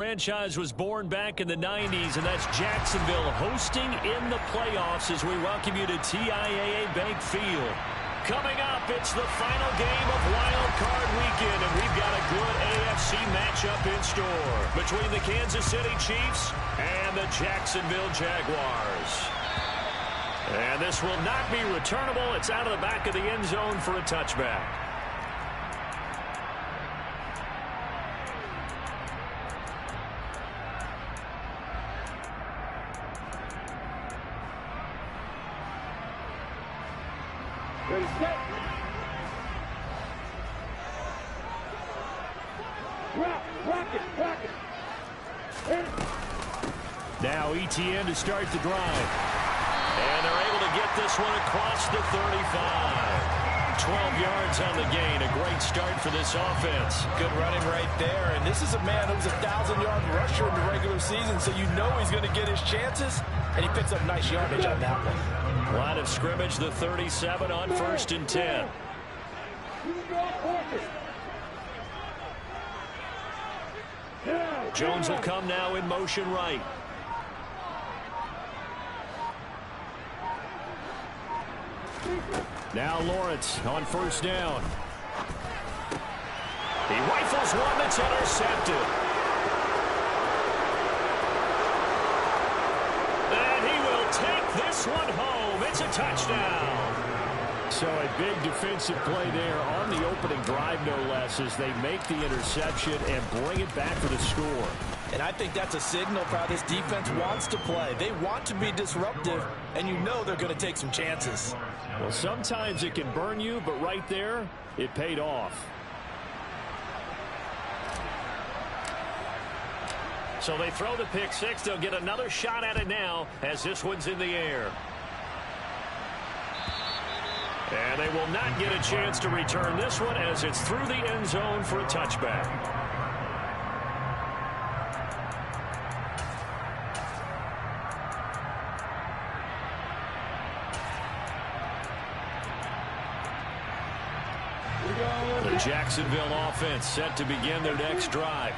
Franchise was born back in the 90s, and that's Jacksonville hosting in the playoffs as we welcome you to TIAA Bank Field. Coming up, it's the final game of Wild Card Weekend, and we've got a good AFC matchup in store between the Kansas City Chiefs and the Jacksonville Jaguars. And this will not be returnable. It's out of the back of the end zone for a touchback. Ready, set. Rock it. Now ETN to start the drive. And they're able to get this one across the 35. 12 yards on the gain. A great start for this offense. Good running right there. And this is a man who's a 1,000-yard rusher in the regular season, so you know he's going to get his chances. And he picks up nice yardage on that one. Line of scrimmage, the 37 on 1st and 10. Jones will come now in motion right. Now Lawrence on 1st down. He rifles one that's intercepted. And he will take this one home. It's a touchdown. So a big defensive play there on the opening drive, no less, as they make the interception and bring it back for the score. And I think that's a signal for how this defense wants to play. They want to be disruptive, and you know they're going to take some chances. Well, sometimes it can burn you, but right there, it paid off. So they throw the pick six. They'll get another shot at it now as this one's in the air. And they will not get a chance to return this one as it's through the end zone for a touchback. The Jacksonville offense set to begin their next drive.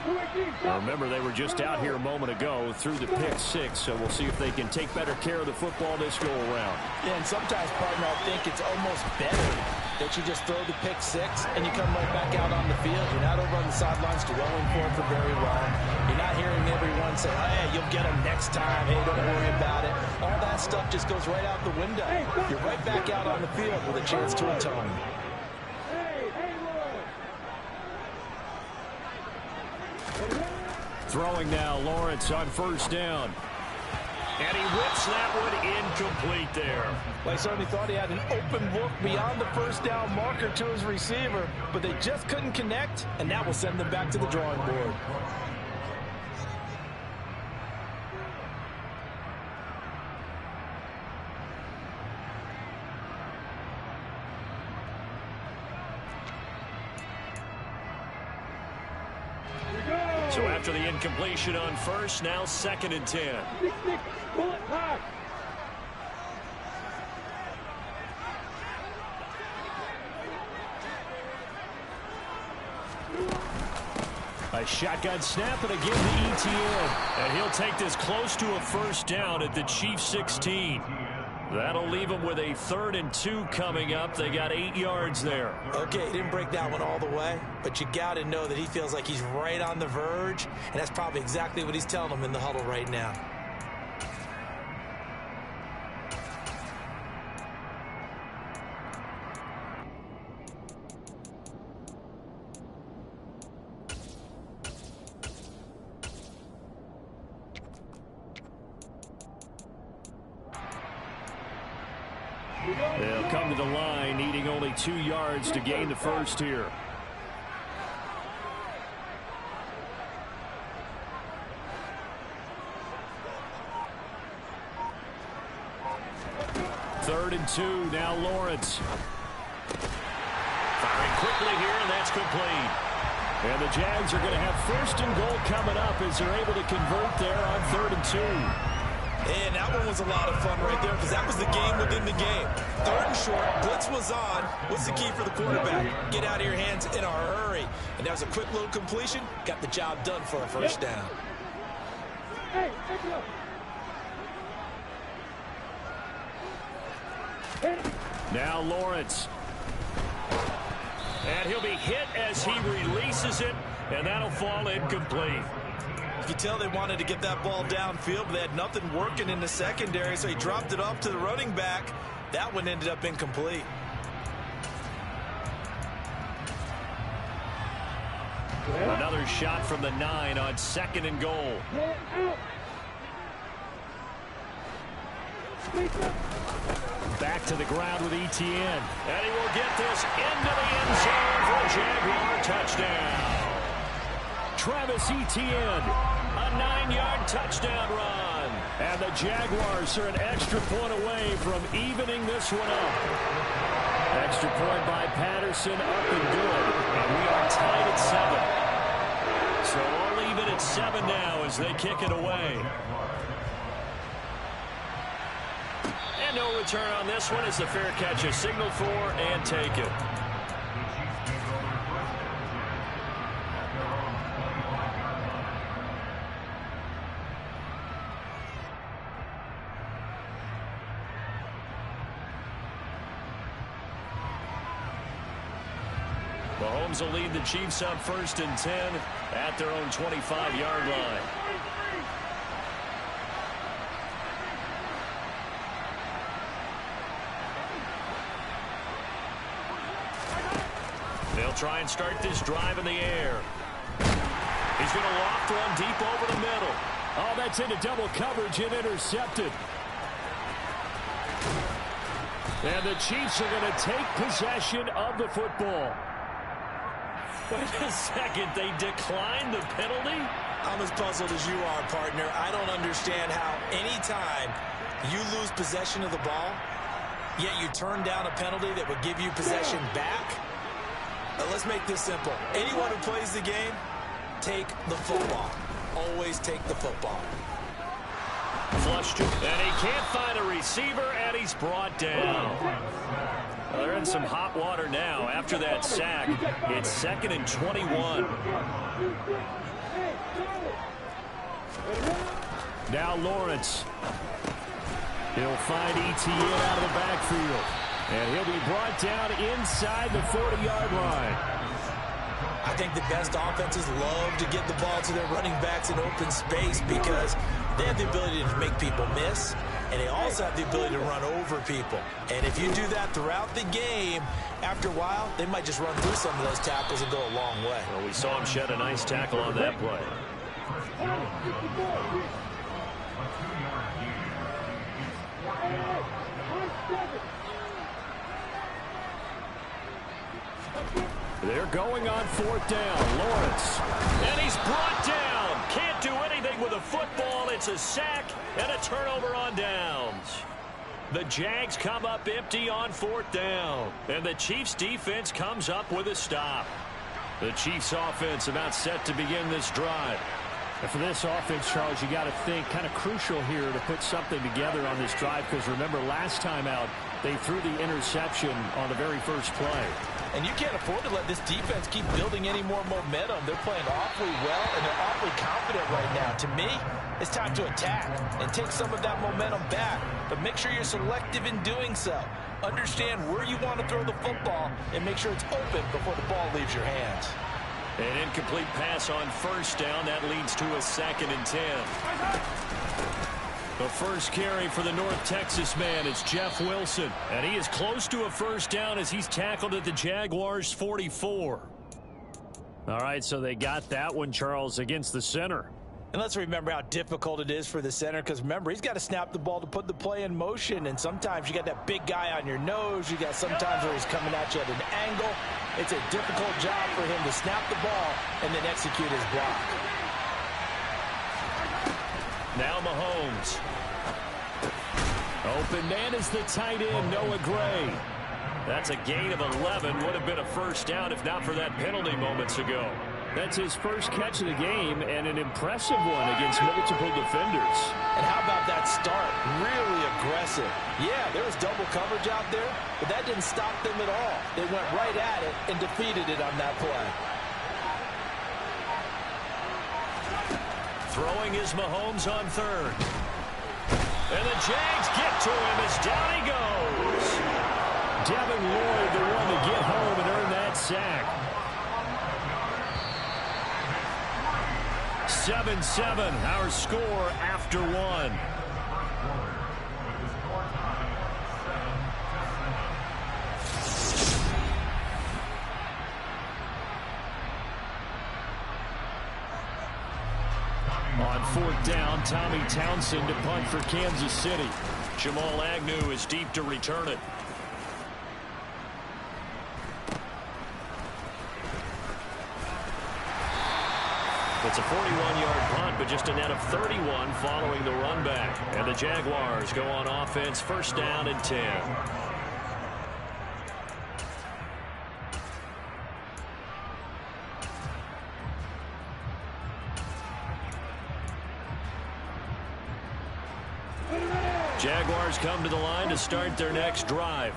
Now remember, they were just out here a moment ago through the pick six, so we'll see if they can take better care of the football this go around. Yeah, and sometimes, partner, I think it's almost better that you just throw the pick six and you come right back out on the field. You're not over on the sidelines dwelling for it for very long. You're not hearing everyone say, hey, you'll get them next time. Hey, don't worry about it. All that stuff just goes right out the window. You're right back out on the field with a chance to atone. Throwing now, Lawrence on 1st down. And he whips that one incomplete there. Well, I certainly thought he had an open look beyond the 1st down marker to his receiver, but they just couldn't connect, and that will send them back to the drawing board. So after the incompletion on 1st, now 2nd and 10. A shotgun snap, and again to ETN. And he'll take this close to a 1st down at the Chiefs 16. That'll leave them with a 3rd and 2 coming up. They got 8 yards there. Okay, he didn't break that one all the way, but you got to know that he feels like he's right on the verge, and that's probably exactly what he's telling them in the huddle right now. They'll come to the line, needing only 2 yards to gain the 1st here. Third and 2, now Lawrence. Firing quickly here, and that's complete. And the Jags are going to have 1st and goal coming up as they're able to convert there on 3rd and 2. And that one was a lot of fun right there because that was the game within the game. 3rd and short, blitz was on. What's the key for the quarterback? Get out of your hands in a hurry. And that was a quick little completion. Got the job done for a 1st down. Hey, pick it up. Now Lawrence. And he'll be hit as he releases it, and that'll fall incomplete. You can tell they wanted to get that ball downfield, but they had nothing working in the secondary, so he dropped it off to the running back. That one ended up incomplete. Another shot from the 9 on 2nd and goal. Back to the ground with Etienne. And he will get this into the end zone for a Jaguar touchdown. Travis Etienne, a 9-yard touchdown run. And the Jaguars are an extra point away from evening this one up. Extra point by Patterson, up and good. And we are tied at 7. So all even at 7 now as they kick it away. And no return on this one as the fair catch is signaled for and taken. Mahomes will lead the Chiefs up 1st and 10 at their own 25-yard line. They'll try and start this drive in the air. He's going to loft one deep over the middle. Oh, that's into double coverage and intercepted. And the Chiefs are going to take possession of the football. Wait a second, they declined the penalty? I'm as puzzled as you are, partner. I don't understand how anytime you lose possession of the ball, yet you turn down a penalty that would give you possession back. Let's make this simple. Anyone who plays the game, take the football. Always take the football. Flushed it, and he can't find a receiver, and he's brought down. Well, they're in some hot water now after that sack. It's 2nd and 21. Now Lawrence. He'll find Etienne out of the backfield. And he'll be brought down inside the 40-yard line. I think the best offenses love to get the ball to their running backs in open space because they have the ability to make people miss, and they also have the ability to run over people. And if you do that throughout the game, after a while, they might just run through some of those tackles and go a long way. Well, we saw him shed a nice tackle on that play. They're going on 4th down. Lawrence. And he's brought down. Can't do anything with a football. It's a sack and a turnover on downs. The Jags come up empty on 4th down. And the Chiefs defense comes up with a stop. The Chiefs offense about set to begin this drive. And for this offense, Charles, you got to think kind of crucial here to put something together on this drive because remember last time out they threw the interception on the very first play. And you can't afford to let this defense keep building any more momentum. They're playing awfully well, and they're awfully confident right now. To me, it's time to attack and take some of that momentum back. But make sure you're selective in doing so. Understand where you want to throw the football and make sure it's open before the ball leaves your hands. An incomplete pass on 1st down. That leads to a 2nd and 10. The first carry for the North Texas man is Jeff Wilson. And he is close to a 1st down as he's tackled at the Jaguars' 44. All right, so they got that one, Charles, against the center. And let's remember how difficult it is for the center because, remember, he's got to snap the ball to put the play in motion. And sometimes you got that big guy on your nose. You got sometimes where he's coming at you at an angle. It's a difficult job for him to snap the ball and then execute his block. Now Mahomes. Open man is the tight end, Noah Gray. That's a gain of 11. Would have been a 1st down if not for that penalty moments ago. That's his first catch of the game and an impressive one against multiple defenders. And how about that start? Really aggressive. Yeah, there was double coverage out there, but that didn't stop them at all. They went right at it and defeated it on that play. Throwing is Mahomes on third. And the Jags get to him as down he goes. Devin Lloyd, the one to get home and earn that sack. 7-7, our score after one. On fourth down, Tommy Townsend to punt for Kansas City. Jamal Agnew is deep to return it. It's a 41-yard punt, but just a net of 31 following the run back. And the Jaguars go on offense, first down and 10. Jaguars come to the line to start their next drive.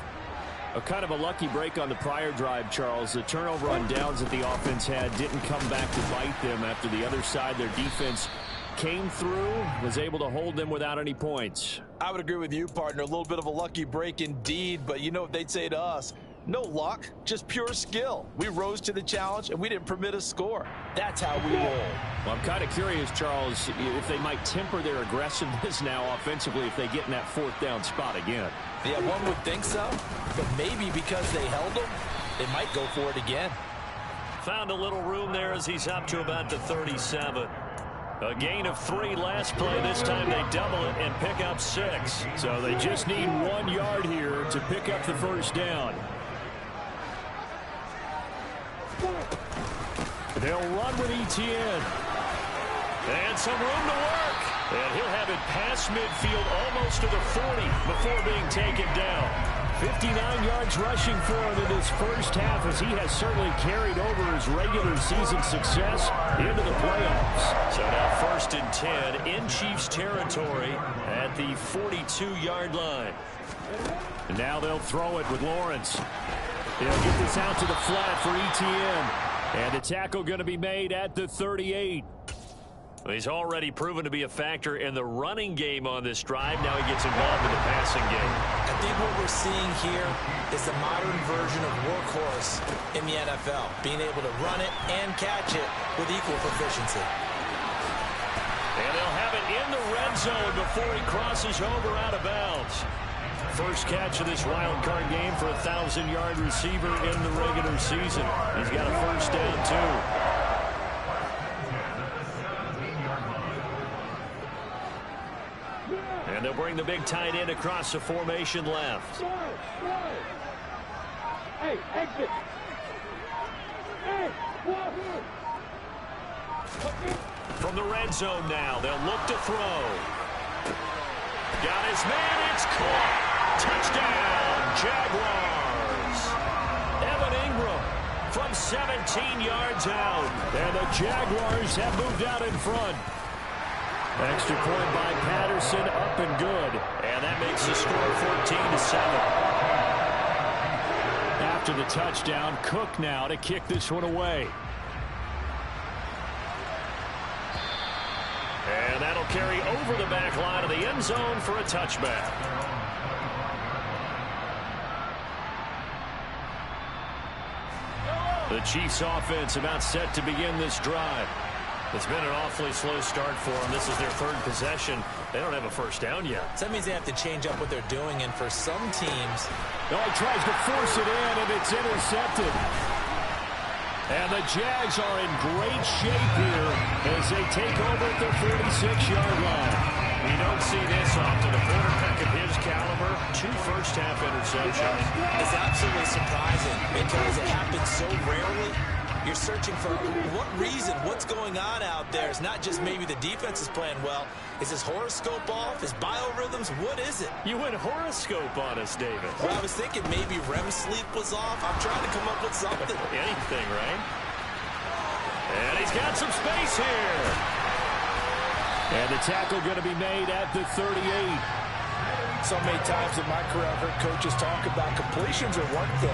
A kind of a lucky break on the prior drive, Charles. The turnover on downs that the offense had didn't come back to bite them after the other side. Their defense came through, was able to hold them without any points. I would agree with you, partner. A little bit of a lucky break indeed, but you know what they'd say to us? No luck, just pure skill. We rose to the challenge, and we didn't permit a score. That's how we roll. Well, I'm kind of curious, Charles, if they might temper their aggressiveness now offensively if they get in that fourth down spot again. Yeah, one would think so, but maybe because they held them, they might go for it again. Found a little room there as he's up to about the 37. A gain of 3 last play. This time they double it and pick up 6. So they just need 1 yard here to pick up the first down. They'll run with Etienne. And some room to work. And he'll have it past midfield almost to the 40 before being taken down. 59 yards rushing for him in this first half as he has certainly carried over his regular season success into the playoffs. So now first and 10 in Chiefs territory at the 42-yard line. And now they'll throw it with Lawrence. They'll get this out to the flat for Etienne. And the tackle going to be made at the 38. He's already proven to be a factor in the running game on this drive. Now he gets involved in the passing game. I think what we're seeing here is the modern version of workhorse in the NFL, being able to run it and catch it with equal proficiency. And they'll have it in the red zone before he crosses over out of bounds. First catch of this wild card game for a 1,000-yard receiver in the regular season. He's got a first down, too. And they'll bring the big tight end across the formation left. Hey, exit. Hey, from the red zone now, they'll look to throw. Got his man, it's caught. Touchdown, Jaguars. Evan Ingram from 17 yards out. And the Jaguars have moved out in front. Extra point by Patterson, up and good. And that makes the score 14-7. After the touchdown, Cook now to kick this one away. And that'll carry over the back line of the end zone for a touchback. The Chiefs offense about set to begin this drive. It's been an awfully slow start for them. This is their third possession. They don't have a first down yet. So that means they have to change up what they're doing, and for some teams... Oh, he tries to force it in, and it's intercepted. And the Jags are in great shape here as they take over at their 46-yard line. We don't see this often. A quarterback of his caliber, 2 first-half interceptions. It's absolutely surprising because it happens so rarely. You're searching for what reason, what's going on out there. It's not just maybe the defense is playing well. Is his horoscope off? His biorhythms? What is it? You went horoscope on us, David. Well, I was thinking maybe REM sleep was off. I'm trying to come up with something. Anything, right? And he's got some space here. And the tackle going to be made at the 38. So many times in my career, I've heard coaches talk about completions are one thing.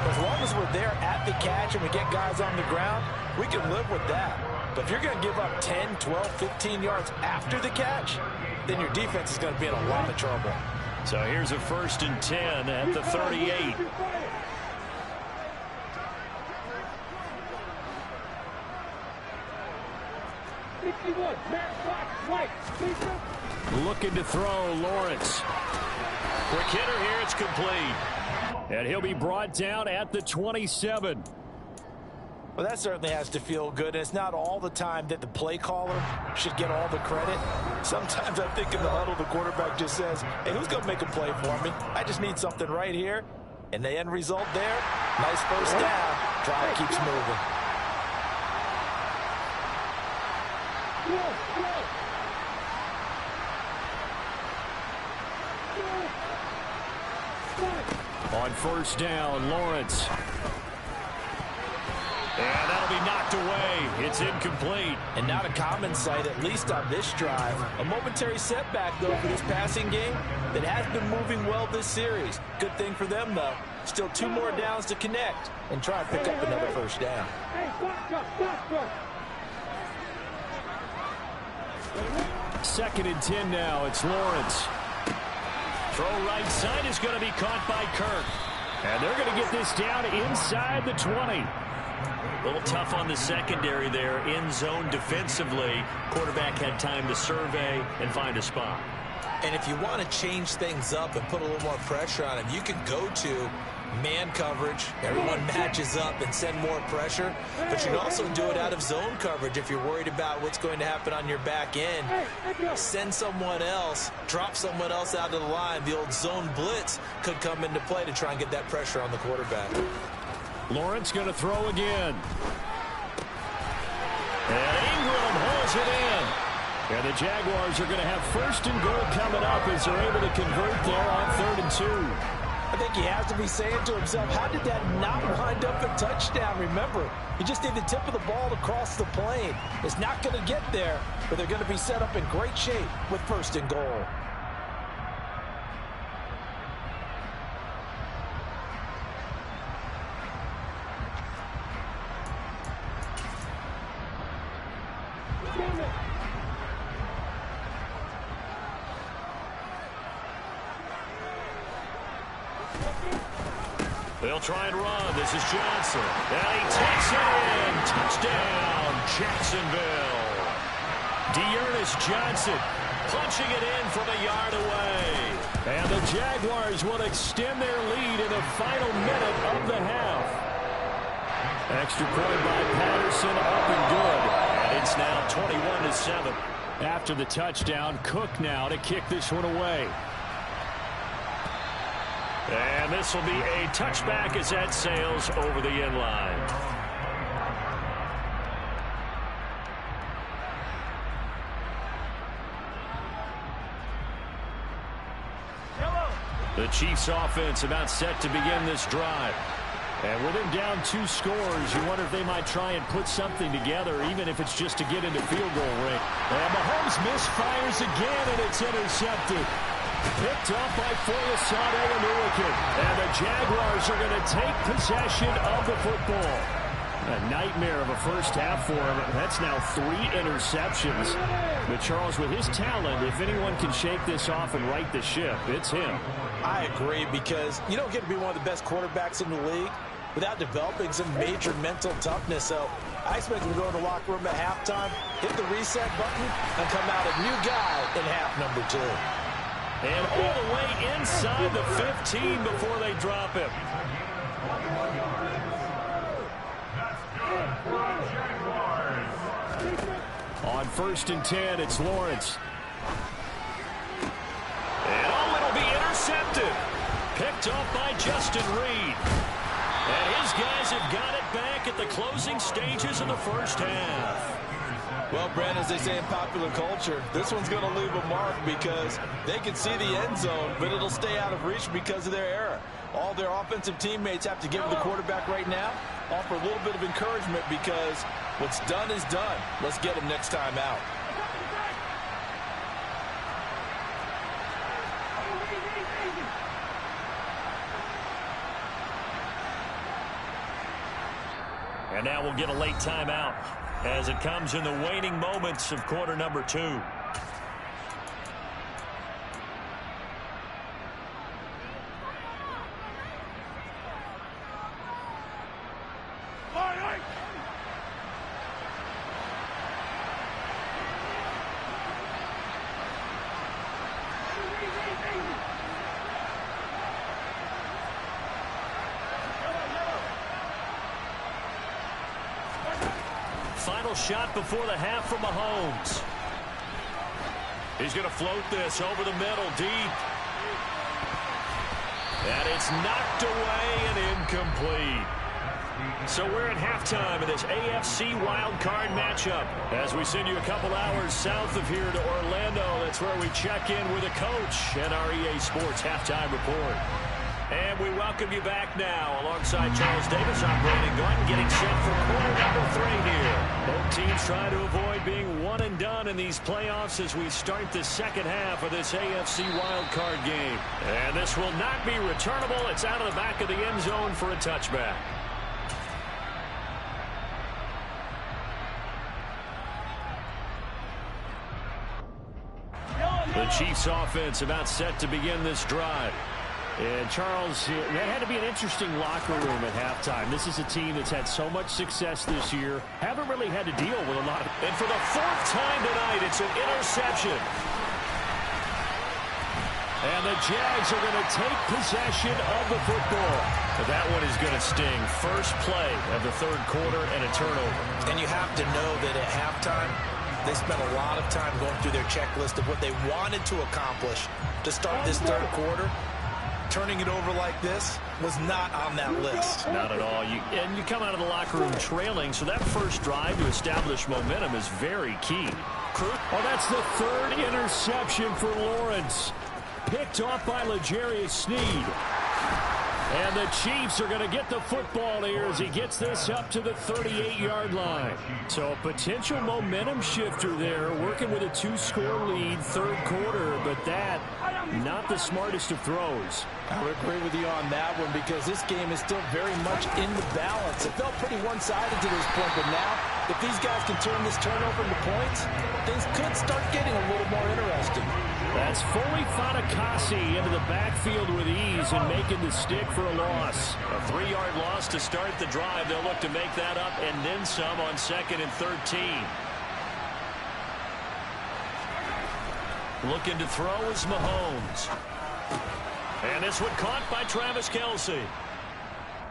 As long as we're there at the catch and we get guys on the ground, we can live with that. But if you're going to give up 10, 12, 15 yards after the catch, then your defense is going to be in a lot of trouble. So here's a 1st and 10 at the 38. Looking to throw, Lawrence. Quick hitter here, it's complete. And he'll be brought down at the 27. Well, that certainly has to feel good. And it's not all the time that the play caller should get all the credit. Sometimes I think in the huddle, the quarterback just says, hey, who's going to make a play for me? I just need something right here. And the end result there, nice first down. Drive keeps moving. On 1st down, Lawrence. And that'll be knocked away. It's incomplete. And not a common sight, at least on this drive. A momentary setback, though, for this passing game that has been moving well this series. Good thing for them, though. Still 2 more downs to connect and try and pick up another first down. 2nd and 10 now. It's Lawrence. Throw right side is going to be caught by Kirk. And they're going to get this down inside the 20. A little tough on the secondary there. In zone defensively. Quarterback had time to survey and find a spot. And if you want to change things up and put a little more pressure on him, you can go to man coverage. Everyone matches up and send more pressure. But you can also do it out of zone coverage if you're worried about what's going to happen on your back end. Send someone else, drop someone else out of the line. The old zone blitz could come into play to try and get that pressure on the quarterback. Lawrence going to throw again. And Ingram holds it in. And the Jaguars are going to have 1st and goal coming up as they're able to convert there on 3rd and 2. I think he has to be saying to himself, how did that not wind up a touchdown? Remember, you just need the tip of the ball to cross the plane. It's not going to get there, but they're going to be set up in great shape with 1st and goal. They'll try and run. This is Johnson. And he takes it in. Touchdown, Jacksonville. Dearness Johnson punching it in from a yard away. And the Jaguars will extend their lead in the final minute of the half. Extra point by Patterson, up and good. And it's now 21-7. After the touchdown, Cook now to kick this one away. And this will be a touchback as that sails over the end line. The Chiefs offense about set to begin this drive. And with him down 2 scores, you wonder if they might try and put something together, even if it's just to get into field goal range. And Mahomes misfires again, and it's intercepted. Picked up by Foyesade and Ulikin. And the Jaguars are going to take possession of the football. A nightmare of a first half for him. That's now 3 interceptions. But Charles, with his talent, if anyone can shake this off and right the ship, it's him. I agree, because you don't get to be one of the best quarterbacks in the league without developing some major mental toughness. So I expect him to go in the locker room at halftime, hit the reset button, and come out a new guy in half number 2. And all the way inside the 15 before they drop him. On 1st and 10, it's Lawrence. And it'll be intercepted. Picked up by Justin Reed. And his guys have got it back at the closing stages of the first half. Well, Brent, as they say in popular culture, this one's going to leave a mark because they can see the end zone, but it'll stay out of reach because of their error. All their offensive teammates have to give the quarterback right now, offer a little bit of encouragement, because what's done is done. Let's get him next time out. And now we'll get a late timeout. as it comes in the waning moments of quarter number 2. Final shot before the half from Mahomes. He's going to float this over the middle, deep. And it's knocked away and incomplete. So we're at halftime in this AFC wildcard matchup. As we send you a couple hours south of here to Orlando, that's where we check in with a coach and our EA Sports halftime report. And we welcome you back now. Alongside Charles Davis, I'm Brandon Gordon, getting set for quarter number 3 here. Both teams trying to avoid being one and done in these playoffs as we start the second half of this AFC wildcard game. And this will not be returnable. It's out of the back of the end zone for a touchback. The Chiefs offense about set to begin this drive. And Charles, that had to be an interesting locker room at halftime. This is a team that's had so much success this year. Haven't really had to deal with a lot of... And for the 4th time tonight, it's an interception. And the Jags are going to take possession of the football. But that one is going to sting. First play of the 3rd quarter and a turnover. And you have to know that at halftime, they spent a lot of time going through their checklist of what they wanted to accomplish to start this 3rd quarter. Turning it over like this was not on that list. Not at all. And you come out of the locker room trailing, so that first drive to establish momentum is very key. Oh, that's the 3rd interception for Lawrence. Picked off by L'Jarius Sneed. And the Chiefs are going to get the football here as he gets this up to the 38-yard line. So a potential momentum shifter there, working with a 2-score lead, 3rd quarter, but that, not the smartest of throws. I would agree with you on that one because this game is still very much in the balance. It felt pretty one-sided to this point, but now, if these guys can turn this turnover into points, things could start getting a little more interesting. That's Foley Fatukasi into the backfield with ease and making the stick for a loss. A 3-yard loss to start the drive. They'll look to make that up and then some on 2nd and 13. Looking to throw is Mahomes. And this one caught by Travis Kelce.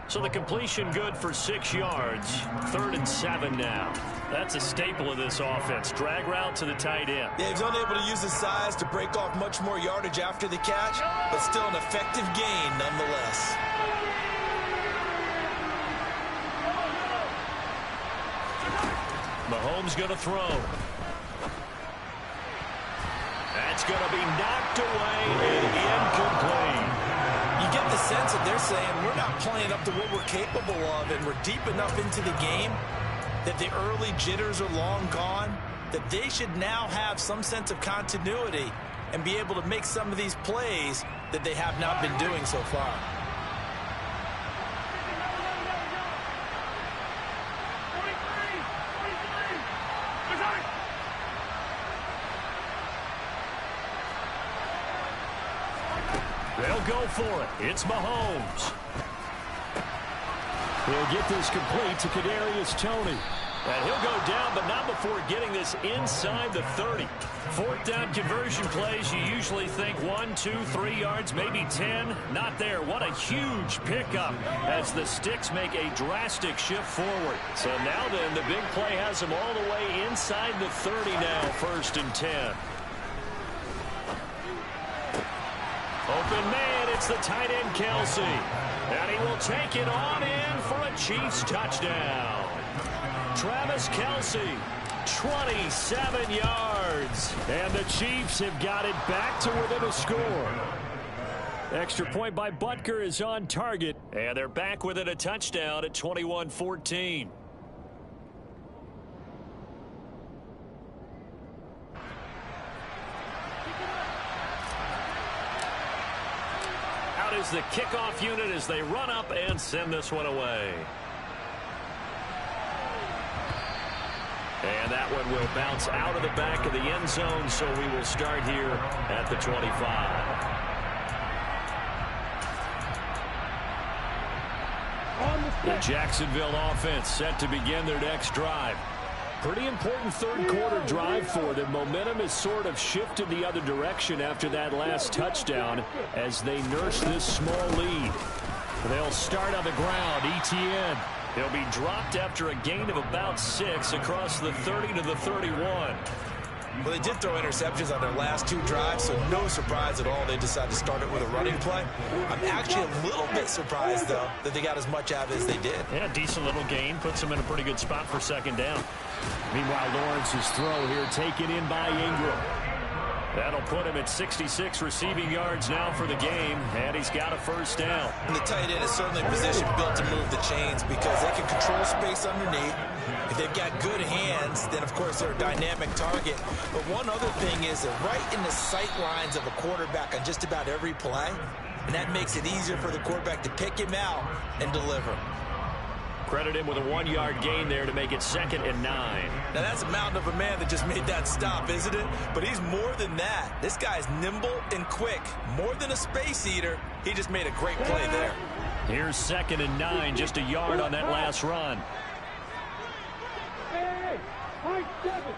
So the completion good for 6 yards. 3rd and 7 now. That's a staple of this offense. Drag route to the tight end. Yeah, he's unable to use his size to break off much more yardage after the catch, but still an effective gain nonetheless. Mahomes going to throw. That's going to be knocked away and incomplete. You get the sense that they're saying we're not playing up to what we're capable of, and we're deep enough into the game that the early jitters are long gone, that they should now have some sense of continuity and be able to make some of these plays that they have not been doing so far. They'll go for it. It's Mahomes. He'll get this complete to Kadarius Toney. And he'll go down, but not before getting this inside the 30. 4th down conversion plays, you usually think 1, 2, 3 yards, maybe 10. Not there. What a huge pickup as the sticks make a drastic shift forward. So now then, the big play has him all the way inside the 30 now, 1st and 10. Open man, it's the tight end Kelce. And he will take it on in for a Chiefs touchdown. Travis Kelce, 27 yards. And the Chiefs have got it back to within a score. Extra point by Butker is on target. And they're back within a touchdown at 21-14. Out is the kickoff unit as they run up and send this one away. one will bounce out of the back of the end zone, so we will start here at the 25. The Jacksonville offense set to begin their next drive. Pretty important third-quarter drive for them. Momentum has sort of shifted the other direction after that last touchdown as they nurse this small lead. They'll start on the ground. Etienne. He'll be dropped after a gain of about 6 across the 30 to the 31. Well, they did throw interceptions on their last 2 drives, so no surprise at all they decided to start it with a running play. I'm actually a little bit surprised, though, that they got as much out of it as they did. Yeah, decent little gain. Puts them in a pretty good spot for second down. Meanwhile, Lawrence's throw here taken in by Ingram. That'll put him at 66 receiving yards now for the game, and he's got a first down. And the tight end is certainly a position built to move the chains because they can control space underneath. If they've got good hands, then, of course, they're a dynamic target. But one other thing is they're right in the sight lines of a quarterback on just about every play, and that makes it easier for the quarterback to pick him out and deliver. Credit him with a 1-yard gain there to make it 2nd and 9. Now, that's a mountain of a man that just made that stop, isn't it? But he's more than that. This guy's nimble and quick. More than a space eater, he just made a great play there. Here's 2nd and 9, just a yard on that last run. Hey, high 7.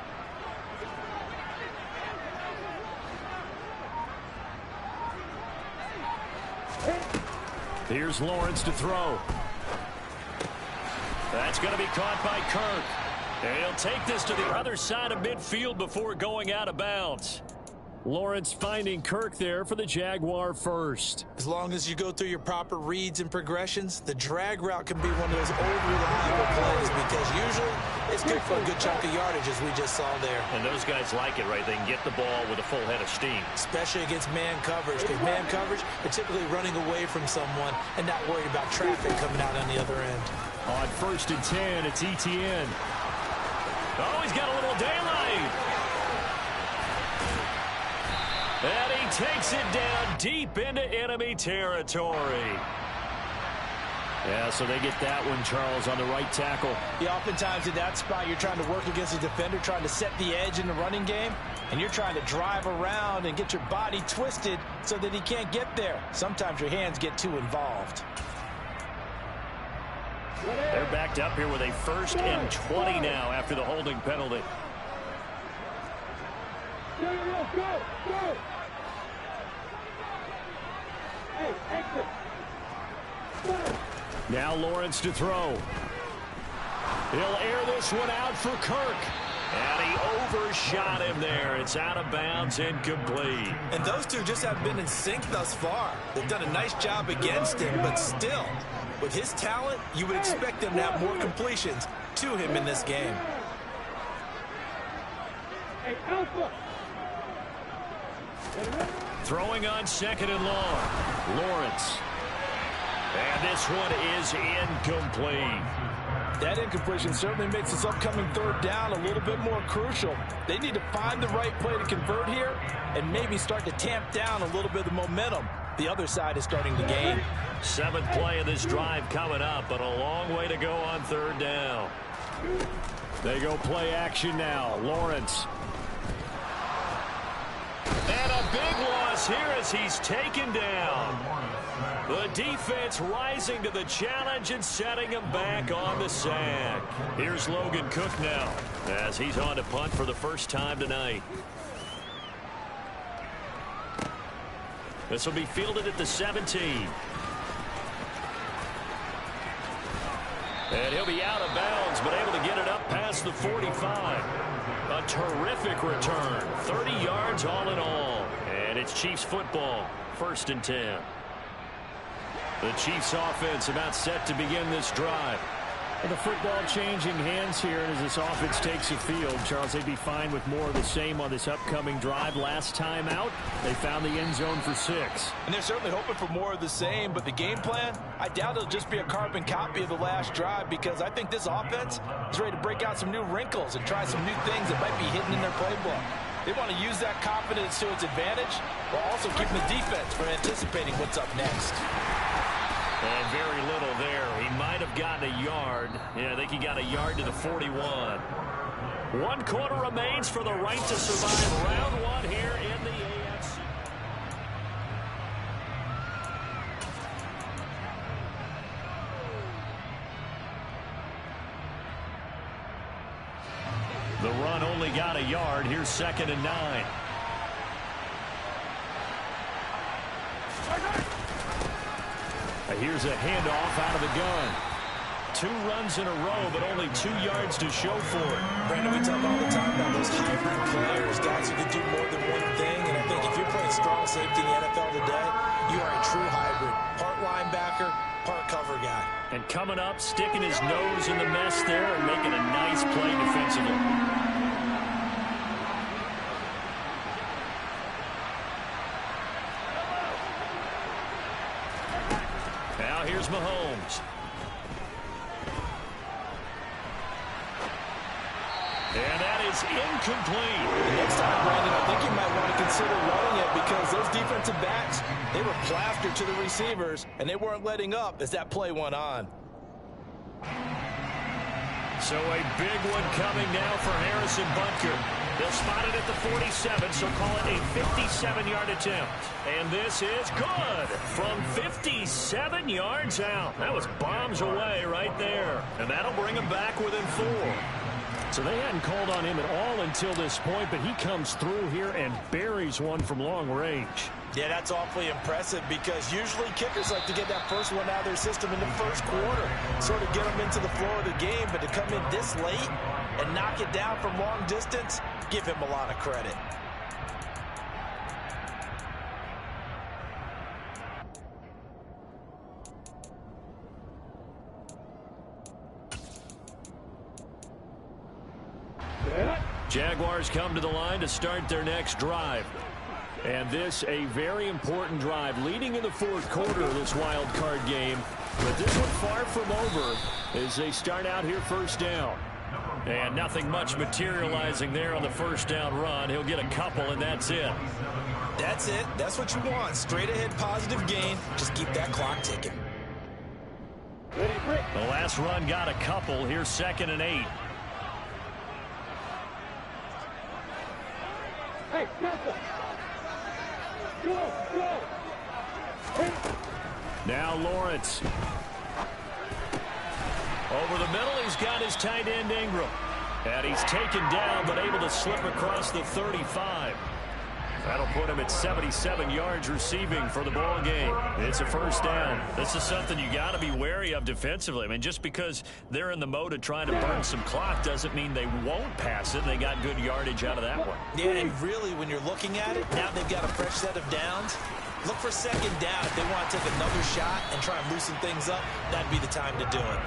Here's Lawrence to throw. That's going to be caught by Kirk. And he'll take this to the other side of midfield before going out of bounds. Lawrence finding Kirk there for the Jaguar first. As long as you go through your proper reads and progressions, the drag route can be one of those old reliable plays because usually it's good for a good chunk of yardage as we just saw there. And those guys like it, right? They can get the ball with a full head of steam. Especially against man coverage, because man coverage, they're typically running away from someone and not worried about traffic coming out on the other end. On 1st and 10, it's Etienne. Oh, he's got a little daylight. And he takes it down deep into enemy territory. Yeah, so they get that one, Charles, on the right tackle. Yeah, oftentimes in that spot, you're trying to work against a defender, trying to set the edge in the running game, and you're trying to drive around and get your body twisted so that he can't get there. Sometimes your hands get too involved. They're backed up here with a 1st and 20 now after the holding penalty. Go, go! Hey, exit! Now Lawrence to throw. He'll air this one out for Kirk. And he overshot him there. It's out of bounds, incomplete. And those two just haven't been in sync thus far. They've done a nice job against him, but still, with his talent, you would expect them to have more completions to him in this game. Hey, Alpha! Throwing on 2nd and long. Lawrence. And this one is incomplete. That incompletion certainly makes this upcoming 3rd down a little bit more crucial. They need to find the right play to convert here and maybe start to tamp down a little bit of the momentum the other side is starting to gain. 7th play of this drive coming up, but a long way to go on 3rd down. They go play action now. Lawrence. And a big loss here as he's taken down. The defense rising to the challenge and setting him back on the sack. Here's Logan Cook now as he's on to punt for the first time tonight. This will be fielded at the 17. And he'll be out of bounds, but able to get it up past the 45. A terrific return. 30 yards all in all. And it's Chiefs football. 1st and 10. The Chiefs offense about set to begin this drive. Well, the football changing hands here as this offense takes the field. Charles, they'd be fine with more of the same on this upcoming drive. Last time out, they found the end zone for 6. And they're certainly hoping for more of the same, but the game plan, I doubt it'll just be a carbon copy of the last drive because I think this offense is ready to break out some new wrinkles and try some new things that might be hidden in their playbook. They want to use that confidence to its advantage while also keeping the defense from anticipating what's up next. And very little there. He might have gotten a yard. Yeah, I think he got a yard to the 41. 1 quarter remains for the right to survive round 1 here in the AFC. The run only got a yard. Here's 2nd and 9. Here's a handoff out of the gun. 2 runs in a row, but only 2 yards to show for it. Brandon, we talk all the time about those hybrid players, guys who can do more than one thing. And I think if you're playing strong safety in the NFL today, you are a true hybrid. Part linebacker, part cover guy. And coming up, sticking his nose in the mess there and making a nice play defensively. Now here's Mahomes. And that is incomplete. Next time, Brandon, I think you might want to consider running it because those defensive backs, they were plastered to the receivers, and they weren't letting up as that play went on. So a big one coming now for Harrison Butker. They'll spot it at the 47, so call it a 57-yard attempt. And this is good from 57 yards out. That was bombs away right there. And that'll bring them back within 4. So they hadn't called on him at all until this point, but he comes through here and buries one from long range. Yeah, that's awfully impressive because usually kickers like to get that first one out of their system in the first quarter, sort of get them into the flow of the game, but to come in this late and knock it down from long distance, give him a lot of credit. Jaguars come to the line to start their next drive. And this a very important drive leading in the 4th quarter of this wild card game. But this one far from over as they start out here 1st down. And nothing much materializing there on the 1st down run. He'll get a couple and that's it. That's it. That's what you want. Straight ahead positive gain. Just keep that clock ticking. The last run got a couple. Here's 2nd and 8. Hey, Delta. Go, go. Now Lawrence. Over the middle, he's got his tight end Ingram. And he's taken down, but able to slip across the 35. That'll put him at 77 yards receiving for the ball game. It's a 1st down. This is something you got to be wary of defensively. I mean, just because they're in the mode of trying to burn some clock doesn't mean they won't pass it. They got good yardage out of that one. Yeah, and really, when you're looking at it, now they've got a fresh set of downs. Look for 2nd down. If they want to take another shot and try and loosen things up, that'd be the time to do it.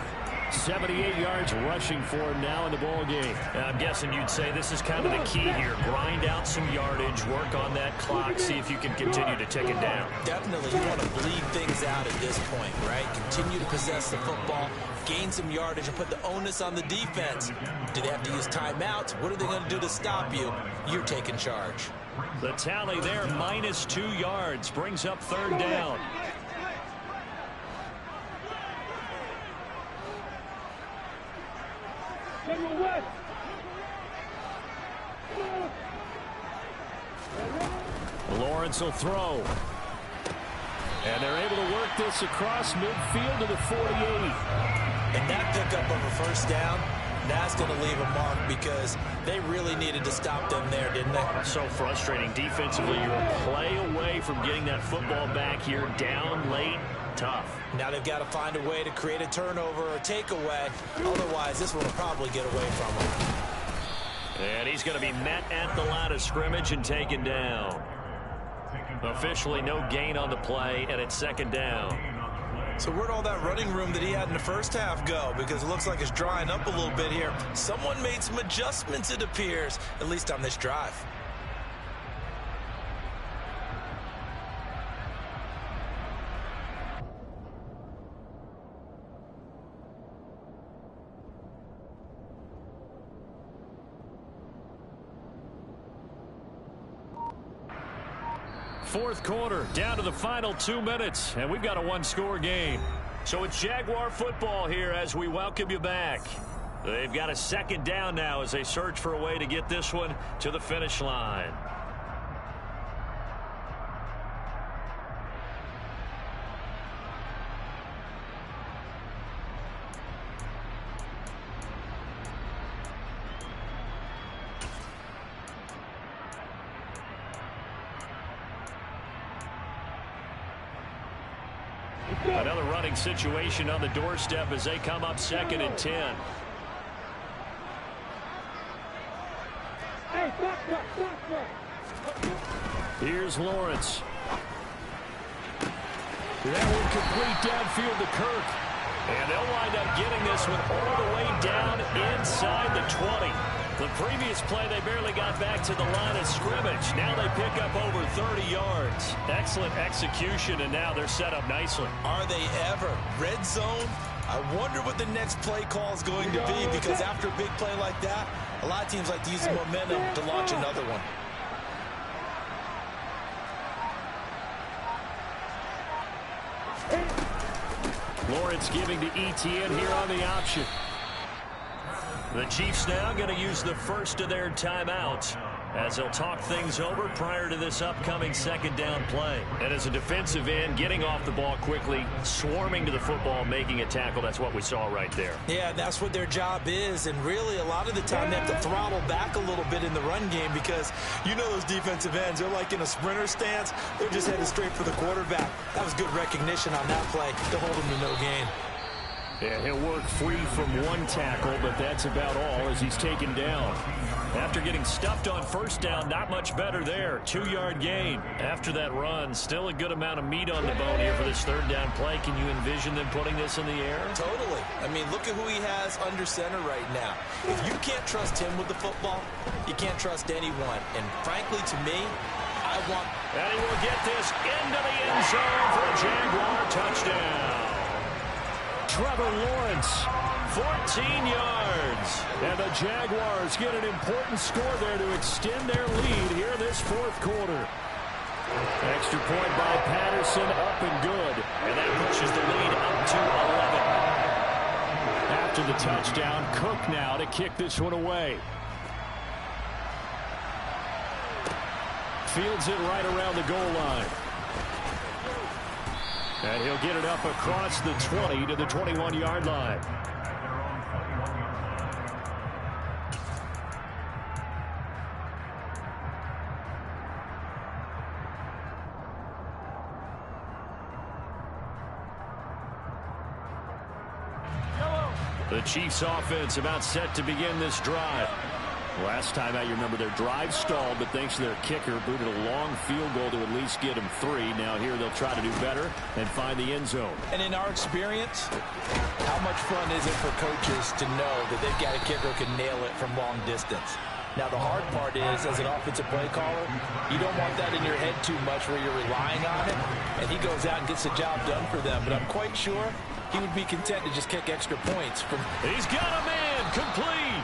78 yards rushing for him now in the ball game. And I'm guessing you'd say this is kind of the key here. Grind out some yardage, work on that clock, see if you can continue to take it down. Definitely, you want to bleed things out at this point, right? Continue to possess the football, gain some yardage, and put the onus on the defense. Do they have to use timeouts? What are they going to do to stop you? You're taking charge. The tally there, minus 2 yards, brings up 3rd down. Lawrence will throw. And they're able to work this across midfield to the 48. And that pickup of a 1st down, that's going to leave a mark because they really needed to stop them there, didn't they? So frustrating. Defensively, you're a play away from getting that football back here down late. Tough. Now they've got to find a way to create a turnover or takeaway. Otherwise, this one will probably get away from them. And he's going to be met at the line of scrimmage and taken down. Officially no gain on the play, and it's 2nd down. So where'd all that running room that he had in the 1st half go? Because it looks like it's drying up a little bit here. Someone made some adjustments, it appears, at least on this drive. Fourth quarter, down to the final 2 minutes, and we've got a 1-score game. So it's Jaguar football here as we welcome you back. They've got a second down now as they search for a way to get this one to the finish line. Another running situation on the doorstep as they come up 2nd and 10. Here's Lawrence. That one complete downfield to Kirk. And they'll wind up getting this one all the way down inside the 20. The previous play, they barely got back to the line of scrimmage. Now they pick up over 30 yards. Excellent execution, and now they're set up nicely. Are they ever? Red zone? I wonder what the next play call is going to be, because after a big play like that, a lot of teams like to use the momentum to launch another one. Lawrence giving to ETN here on the option. The Chiefs now going to use the first of their timeouts as they'll talk things over prior to this upcoming second down play. And as a defensive end, getting off the ball quickly, swarming to the football, making a tackle, that's what we saw right there. Yeah, that's what their job is, and really a lot of the time they have to throttle back a little bit in the run game, because you know those defensive ends, they're like in a sprinter stance. They're just headed straight for the quarterback. That was good recognition on that play to hold him to no gain. Yeah, he'll work free from one tackle, but that's about all as he's taken down. After getting stuffed on first down, not much better there. 2-yard gain. After that run, still a good amount of meat on the bone here for this third down play. Can you envision them putting this in the air? Totally. I mean, look at who he has under center right now. If you can't trust him with the football, you can't trust anyone. And frankly, to me, I want... And he will get this into the end zone for a Jaguar touchdown. Trevor Lawrence, 14 yards. And the Jaguars get an important score there to extend their lead here this fourth quarter. Extra point by Patterson, up and good. And that pushes the lead up to 11. After the touchdown, Cook now to kick this one away. Fields it right around the goal line. And he'll get it up across the 20 to the 21-yard line. The Chiefs offense about set to begin this drive. Last time out, you remember their drive stalled, but thanks to their kicker, booted a long field goal to at least get them 3. Now here they'll try to do better and find the end zone. And in our experience, how much fun is it for coaches to know that they've got a kicker who can nail it from long distance? Now, the hard part is, as an offensive play caller, you don't want that in your head too much where you're relying on it, and he goes out and gets the job done for them. But I'm quite sure he would be content to just kick extra points. He's got a man complete.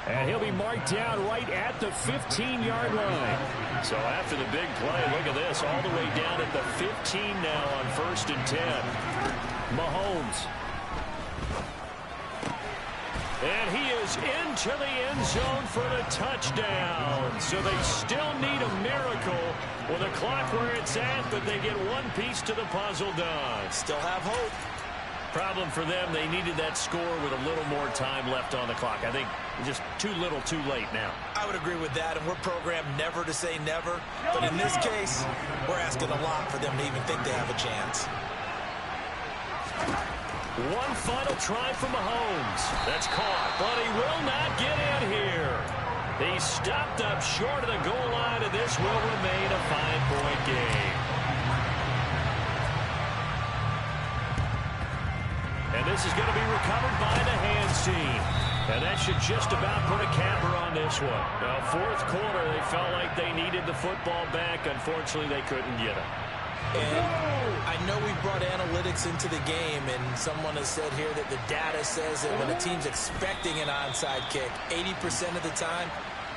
And he'll be marked down right at the 15-yard line. So after the big play, look at this, all the way down at the 15 now on 1st and 10. Mahomes. And he is into the end zone for the touchdown. So they still need a miracle with the clock where it's at, but they get one piece to the puzzle done. Still have hope. Problem for them, they needed that score with a little more time left on the clock. I think just too little too late now. I would agree with that, and we're programmed never to say never. But in this case, we're asking a lot for them to even think they have a chance. One final try from Mahomes. That's caught, but he will not get in here. He's stopped up short of the goal line, and this will remain a 5-point game. And this is going to be recovered by the hands team. And that should just about put a capper on this one. Now, fourth quarter, they felt like they needed the football back. Unfortunately, they couldn't get it. And I know we brought analytics into the game, and someone has said here that the data says that when a team's expecting an onside kick, 80% of the time,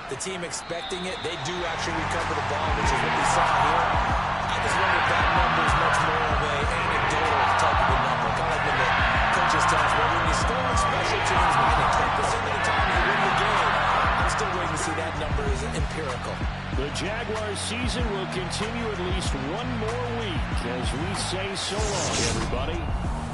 the team expecting it, they do actually recover the ball, which is what we saw here. I just wonder if that number is much more of a anecdotal type of a number. Kind of like when the coaches tell us, well, when you score on special teams, 90% regular season will continue at least one more week as we say so long, everybody.